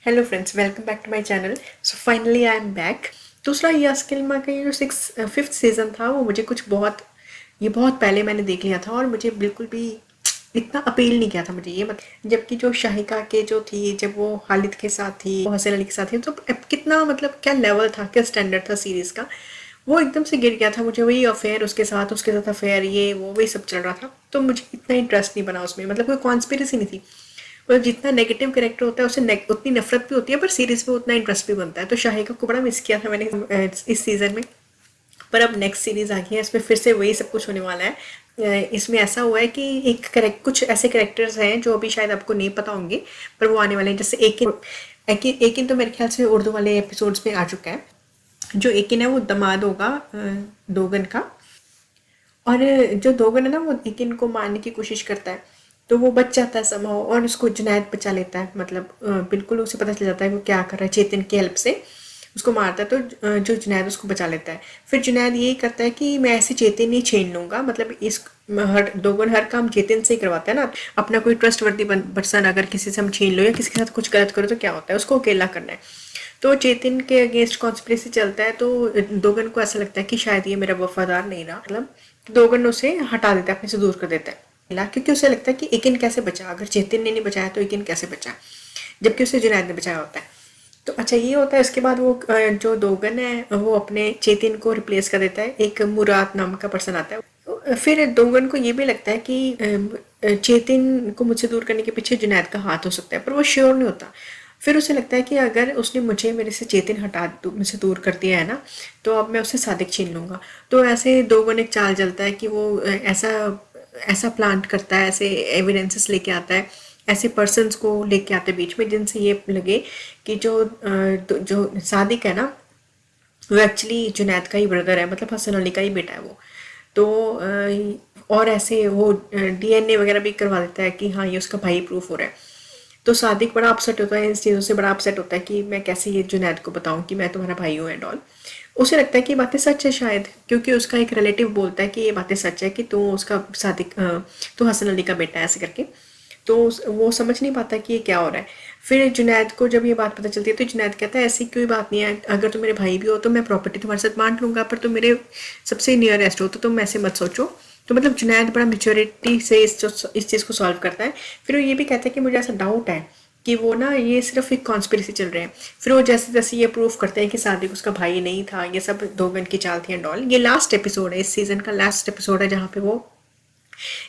Hello friends, welcome back to my channel. So finally I am back. दूसरा ये skill का ये जो फिफ्थ सीज़न था वो मुझे बहुत पहले मैंने देख लिया था और मुझे बिल्कुल भी इतना अपील नहीं किया था मुझे ये जबकि जो शाहिका के जो थी, जब वो खालिद के साथ थी, वो हसन अली के साथ थी, तो अब कितना मतलब क्या लेवल था, क्या स्टैंडर्ड था सीरीज़ का। वो एकदम से गिर गया था। मुझे वही अफेयर, उसके साथ अफेयर, ये वो वही सब चल रहा था, तो मुझे इतना इंटरेस्ट नहीं बना उसमें। मतलब कोई कॉन्स्पिरेसी नहीं थी। मतलब जितना नेगेटिव कैरेक्टर होता है उससे उतनी नफरत भी होती है, पर सीरीज में उतना इंटरेस्ट भी बनता है। तो शाहिका को बड़ा मिस किया था मैंने इस सीजन में। पर अब नेक्स्ट सीरीज आ गई है, इसमें फिर से वही सब कुछ होने वाला है। इसमें ऐसा हुआ है कि कुछ ऐसे कैरेक्टर्स हैं जो अभी शायद आपको नहीं पता होंगे, पर वो आने वाले हैं। जैसे एकिन तो मेरे ख्याल से उर्दू वाले एपिसोड्स में आ चुका है। जो एकिन है वो दामाद होगा दोगन का। और जो दोगन है ना, वो एकिन को मारने की कोशिश करता है, तो वो बच जाता है समहाउ, और उसको जुनैद बचा लेता है। मतलब बिल्कुल उसे पता चल जाता है वो क्या कर रहा है, चेतन की हेल्प से उसको मारता है। तो जो जुनैद उसको बचा लेता है। फिर जुनैद यही करता है कि मैं ऐसे चेतन नहीं छीन लूंगा। मतलब इस हर दोगुन हर काम चेतन से ही करवाता है ना। अपना कोई ट्रस्ट वर्दी पर्सन अगर किसी से हम छीन लो या किसी के साथ कुछ गलत करो तो क्या होता है, उसको अकेला करना है। तो चेतन के अगेंस्ट कॉन्स्पिरेसी चलता है, तो दोगन को ऐसा लगता है कि शायद ये मेरा वफादार नहीं रहा। मतलब दोगन उसे हटा देता है, अपने से दूर कर देता है, क्योंकि उसे लगता है कि एकिन कैसे बचा, अगर चेतन ने नहीं बचाया तो एकिन कैसे बचा, जबकि उसे जुनैद ने बचाया होता है। तो अच्छा ये होता है। उसके बाद वो जो दोगन है वो अपने चेतन को रिप्लेस कर देता है, एक मुराद नाम का पर्सन आता है। फिर दोगन को ये भी लगता है कि चेतन को मुझसे दूर करने के पीछे जुनैद का हाथ हो सकता है, पर वो श्योर नहीं होता। फिर उसे लगता है कि अगर उसने मुझे मेरे से चेतन मुझसे दूर कर दिया है ना, तो अब मैं उससे सादिक छीन लूंगा। तो ऐसे दोगन एक चाल चलता है कि वो ऐसा ऐसा प्लांट करता है, ऐसे एविडेंसेस लेके आता है, ऐसे पर्सन्स को लेके आते हैं बीच में जिनसे ये लगे कि जो सादिक है ना, वो एक्चुअली जुनैद का ही ब्रदर है, मतलब हसन अली का ही बेटा है वो। तो और ऐसे वो डीएनए वगैरह भी करवा देता है कि हाँ ये उसका भाई प्रूफ हो रहा है। तो सादिक बड़ा अपसेट होता है, इन चीज़ों से बड़ा अपसेट होता है कि मैं कैसे ये जुनैद को बताऊं कि मैं तुम्हारा भाई हूँ एंड ऑल। उसे लगता है कि ये बातें सच है शायद, क्योंकि उसका एक रिलेटिव बोलता है कि ये बातें सच है कि तू हसन अली का बेटा है, ऐसे करके। तो वो समझ नहीं पाता कि ये क्या हो रहा है। फिर जुनैद को जब ये बात पता चलती है तो जुनैद कहता है ऐसी कोई बात नहीं है, अगर तुम मेरे भाई भी हो तो मैं प्रॉपर्टी तुम्हारे साथ बांट लूंगा, पर तुम मेरे सबसे नियरेस्ट हो तो तुम ऐसे मत सोचो। तो मतलब जुनैद बड़ा मेच्योरिटी से इस चीज़ को सॉल्व करता है। फिर वो ये भी कहता है कि मुझे ऐसा डाउट है कि वो ना ये सिर्फ एक कॉन्स्पिरेसी चल रहे हैं। फिर वो जैसे जैसे ये प्रूव करते हैं कि सादिक उसका भाई नहीं था, ये सब दोगन की चाल थी एंड ऑल। ये लास्ट एपिसोड है, इस सीजन का लास्ट एपिसोड है, जहाँ पे वो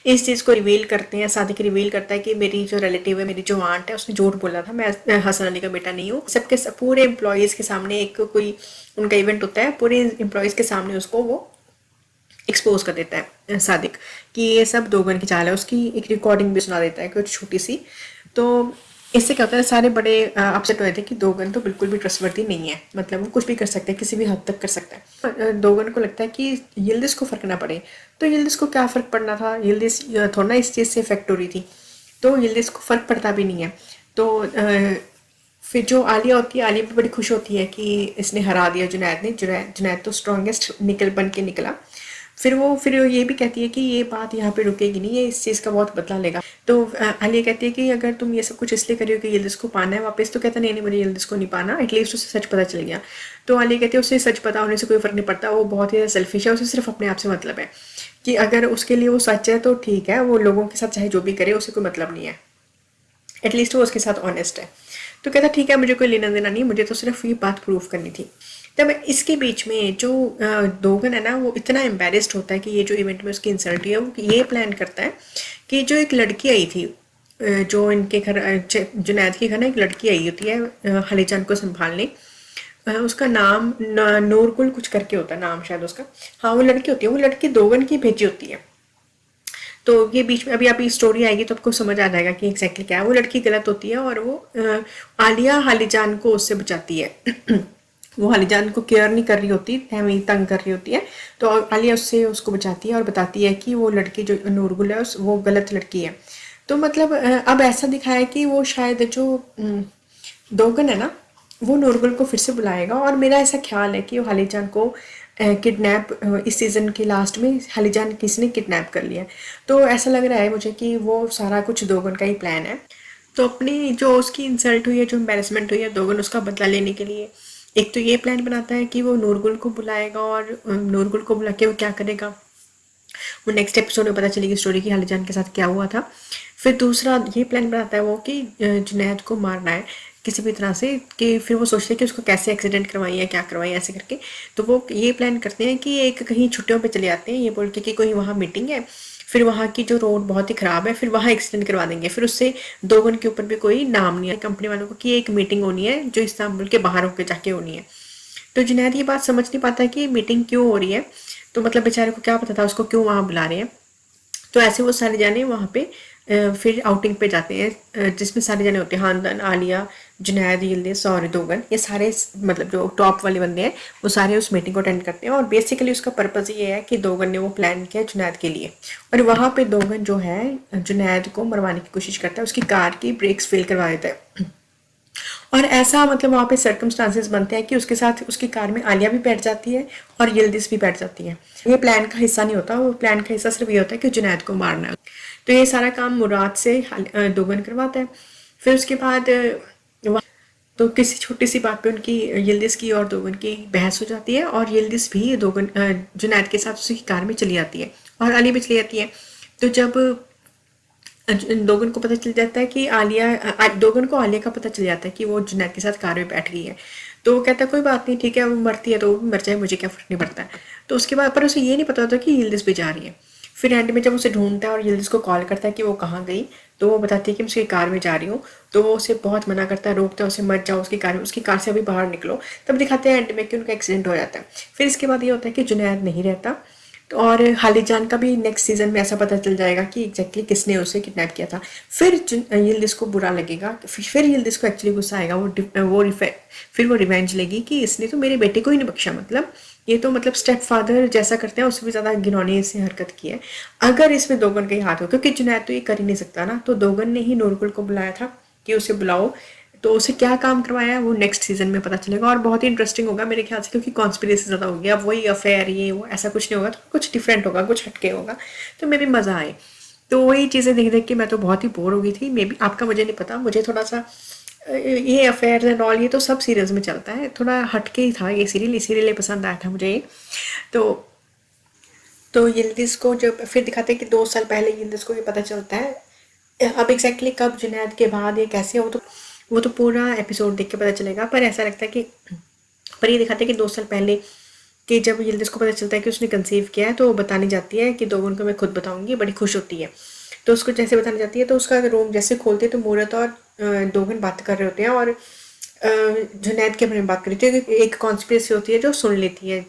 इस चीज़ को रिवील करते हैं। सादिक रिवील करता है कि मेरी जो रिलेटिव है, मेरी जो आंट है, उसने झूठ बोला था, मैं हसन अली का बेटा नहीं हूँ। सबके पूरे एम्प्लॉयज़ के सामने एक कोई उनका इवेंट होता है, पूरे एम्प्लॉयज़ के सामने उसको वो एक्सपोज कर देता है सादिक, कि ये सब दोगन की चाल है। उसकी एक रिकॉर्डिंग भी सुना देता है कुछ छोटी सी। तो इससे क्या होता है, सारे बड़े अपसेट हुए थे कि दोगन तो बिल्कुल भी ट्रस्टवर्दी नहीं है, मतलब वो कुछ भी कर सकता है, किसी भी हद तक कर सकता है। दोगन को लगता है कि यिल्दिज को फ़र्क ना पड़े। तो यिल्दिज को क्या फ़र्क पड़ना था, यिल्दिज थोड़ा ना इस चीज़ से इफेक्ट हो रही थी, तो यिल्दिज को फ़र्क पड़ता भी नहीं है। तो फिर जो आलिया होती है, आलिया भी बड़ी खुश होती है कि इसने हरा दिया जुनैद ने। जुनैद तो स्ट्रॉन्गेस्ट बन के निकला। फिर वो ये भी कहती है कि ये बात यहाँ पे रुकेगी नहीं, ये इस चीज़ का बहुत बदला लेगा। तो आलिया कहती है कि अगर तुम ये सब कुछ इसलिए करी हो कि यिल्दिज को पाना है वापस, तो कहता नहीं नहीं मुझे यिल्दिज को नहीं पाना, एटलीस्ट उसे सच पता चल गया। तो आलिया कहती है उसे सच पता होने से कोई फ़र्क नहीं पड़ता, वो बहुत ही सेल्फिश है, उसे सिर्फ अपने आप से मतलब है, कि अगर उसके लिए वो सच है तो ठीक है, वो लोगों के साथ चाहे जो भी करे उसे कोई मतलब नहीं है, एटलीस्ट वो उसके साथ ऑनेस्ट है। तो कहता ठीक है, मुझे कोई लेना देना नहीं, मुझे तो सिर्फ ये बात प्रूव करनी थी। तब इसके बीच में जो दोगन है ना, वो इतना एम्बेरस्ड होता है कि ये जो इवेंट में उसकी इंसल्ट हुई है, वो ये प्लान करता है कि जो एक लड़की आई थी, जो इनके घर जुनैद के घर ना एक लड़की आई होती है खलीजान को संभालने। उसका नाम नूरगुल कुछ करके होता है नाम शायद उसका। हाँ वो लड़की होती है, वो लड़की दोगन की भेजी होती है। तो ये बीच में अभी अभी स्टोरी आएगी तो आपको समझ आ जाएगा कि एग्जैक्टली क्या है। वो लड़की गलत होती है और वो आलिया हालीजान को उससे बचाती है। वो हालीजान को केयर नहीं कर रही होती, वही तंग कर रही होती है। तो आलिया उससे उसको बचाती है और बताती है कि वो लड़की जो नूरगुल है वो गलत लड़की है। तो मतलब अब ऐसा दिखाया है कि वो शायद जो दोगन है ना, वो नूरगुल को फिर से बुलाएगा। और मेरा ऐसा ख्याल है कि वो हालीजान को किडनैप इस सीज़न के लास्ट में हालीजान किसी ने किडनैप कर लिया। तो ऐसा लग रहा है मुझे कि वो सारा कुछ दोगन का ही प्लान है। तो अपनी जो उसकी इंसल्ट हुई है, जो एम्बेरसमेंट हुई है दोगन, उसका बदला लेने के लिए एक तो ये प्लान बनाता है कि वो नूरगुल को बुलाएगा, और नूरगुल को बुला के वो क्या करेगा वो नेक्स्ट एपिसोड में पता चलेगी स्टोरी की हालीजान के साथ क्या हुआ था। फिर दूसरा ये प्लान बनाता है वो कि जुनैद को मारना है किसी भी तरह से, कि फिर वो सोचते हैं कि उसको कैसे एक्सीडेंट करवाई है, क्या करवाई है, ऐसे करके। तो वो ये प्लान करते हैं कि एक कहीं छुट्टियों पे चले जाते हैं ये बोल के कि कोई वहाँ मीटिंग है, फिर वहाँ की जो रोड बहुत ही ख़राब है, फिर वहाँ एक्सीडेंट करवा देंगे, फिर उससे दोगन के ऊपर भी कोई नाम नहीं है कंपनी वालों को कि एक मीटिंग होनी है जो इस्तांबुल के बाहर होकर जाके होनी है। तो जुनैद ये बात समझ नहीं पाता कि मीटिंग क्यों हो रही है, तो मतलब बेचारे को क्या पता था उसको क्यों वहाँ बुला रहे हैं। तो ऐसे वो सारे जाने वहाँ पे फिर आउटिंग पे जाते हैं, जिसमें सारे जाने होते हैं, हानदान, आलिया, जुनैद, यिल्दिज़ और दोगन, ये सारे मतलब जो टॉप वाले बंदे हैं वो सारे उस मीटिंग को अटेंड करते हैं। और बेसिकली उसका पर्पज़ ये है कि दोगन ने वो प्लान किया जुनैद के लिए, और वहाँ पे दोगन जो है जुनैद को मरवाने की कोशिश करता है, उसकी कार की ब्रेक्स फेल करवा देता है। और ऐसा मतलब वहाँ पे सर्कमस्टांसेस बनते हैं कि उसके साथ उसकी कार में आलिया भी बैठ जाती है और यिल्दिज़ भी बैठ जाती है। ये प्लान का हिस्सा नहीं होता, वो प्लान का हिस्सा सिर्फ ये होता है कि जुनैद को मारना है। तो ये सारा काम मुराद से दोगन करवाता है। फिर उसके बाद तो किसी छोटी सी बात पे उनकी यिल्दिज़ की और दोगन की बहस हो जाती है, और यिल्दिज़ भी दोगन जुनैद के साथ उसकी कार में चली जाती है और अली भी चली जाती है। तो जब दोगन को पता चल जाता है कि दोगन को आलिया का पता चल जाता है कि वो जुनैद के साथ कार में बैठ गई है, तो वो कहता है कोई बात नहीं, ठीक है, वो मरती है तो वो मर जाए, मुझे क्या फ़र्क नहीं पड़ता है। तो उसके बाद पर उसे ये नहीं पता होता कि यिल्दिज़ भी जा रही है। फिर एंड में जब उसे ढूंढता है और यिल्दिज़ को कॉल करता है कि वो कहाँ गई, तो वो बताती है कि मैं उसकी कार में जा रही हूँ। तो वो उसे बहुत मना करता है, रोकता है उसे, मत जाओ उसकी कार में, उसकी कार से अभी बाहर निकलो। तब दिखाते हैं एंड में कि उनका एक्सीडेंट हो जाता है। फिर इसके बाद ये होता है कि जुनैद नहीं रहता, और हालीजान का भी नेक्स्ट सीजन में ऐसा पता चल जाएगा कि एग्जैक्टली किसने उसे किडनैप किया था। फिर यिल्दिज़ को बुरा लगेगा, फिर यिल्दिज़ को एक्चुअली गुस्सा आएगा, फिर वो रिवेंज लेगी कि इसने तो मेरे बेटे को ही नहीं बख्शा, मतलब ये तो मतलब स्टेप फादर जैसा करते हैं उससे भी ज़्यादा घिनौनी से हरकत की है। अगर इसमें दोगन का ही हाथ हो, क्योंकि जुनैद तो ये कर ही नहीं सकता ना, तो दोगन ने ही नूरगुल को बुलाया था कि उसे बुलाओ। तो उसे क्या काम करवाया है वो नेक्स्ट सीजन में पता चलेगा, और बहुत ही इंटरेस्टिंग होगा मेरे ख्याल से, क्योंकि कॉन्स्पिरेसी ज़्यादा होगी। अब वही अफेयर ये वो ऐसा कुछ नहीं होगा, तो कुछ डिफरेंट होगा, कुछ हटके होगा, तो मे भी मज़ा आए। तो वही चीज़ें देख देख के मैं तो बहुत ही बोर हो गई थी। मे बी आपका मुझे नहीं पता, मुझे थोड़ा सा ये अफेयर्स एंड ऑल ये तो सब सीरियल्स में चलता है, थोड़ा हटके ही था ये सीरियल, इसीलिए पसंद आया था मुझे ये। तो तो यिल्दिज़ को जब फिर दिखाते हैं कि 2 साल पहले यिल्दिज़ को ये पता चलता है। अब एग्जैक्टली कब, जुनैद के बाद ये कैसे, वो तो पूरा एपिसोड देख के पता चलेगा। पर ऐसा लगता है कि पर ये दिखाते हैं कि 2 साल पहले कि जब यिल्दिज़ को पता चलता है कि उसने कंसीव किया है, तो वो बताने जाती है कि दोगन को मैं खुद बताऊंगी, बड़ी खुश होती है। तो उसको जैसे बताने जाती है तो उसका रूम जैसे खोलते हैं तो मूरत और दोगन बात कर रहे होते हैं, और जुनैद के बारे में बात कर रही थी। एक कॉन्स्पिरेसी होती है जो सुन लेती है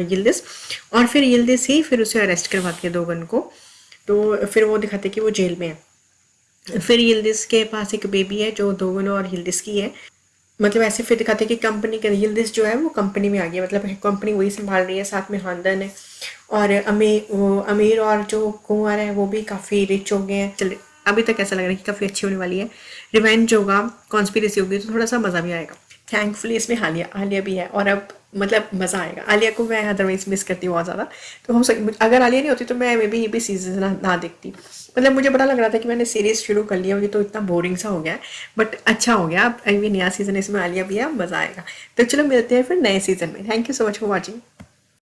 यिल्दिज़, और फिर यिल्दिज़ ही फिर उसे अरेस्ट करवाती है दोगन को। तो फिर वो दिखाते हैं कि वो जेल में है। फिर यिल्दिज़ के पास एक बेबी है जो दोगन और यिल्दिज़ की है। मतलब ऐसे फिर दिखाते हैं कि कंपनी के यिल्दिज़ जो है वो कंपनी में आ गई है, मतलब कंपनी वही संभाल रही है, साथ में खानदान है, और अमीर और जो कुंवर है वो भी काफ़ी रिच हो गए हैं। चल अभी तक ऐसा लग रहा है कि काफ़ी अच्छी होने वाली है। रिवेंज होगा, कॉन्स्पिरेसी होगी, तो थोड़ा सा मज़ा भी आएगा। थैंकफुली इसमें आलिया भी है, और अब मतलब मज़ा आएगा। आलिया को मैं अदरवाइज मिस करती हूँ बहुत ज़्यादा, तो हो सके अगर आलिया नहीं होती तो मैं मे बी ये भी सीजन ना देखती। मतलब मुझे बड़ा लग रहा था कि मैंने सीरीज शुरू कर लिया, मुझे तो इतना बोरिंग सा हो गया है, बट अच्छा हो गया। अब ये नया सीजन, इसमें आलिया भी है, मज़ा आएगा। तो चलो मिलते हैं फिर नए सीजन में। Thank you so much for watching.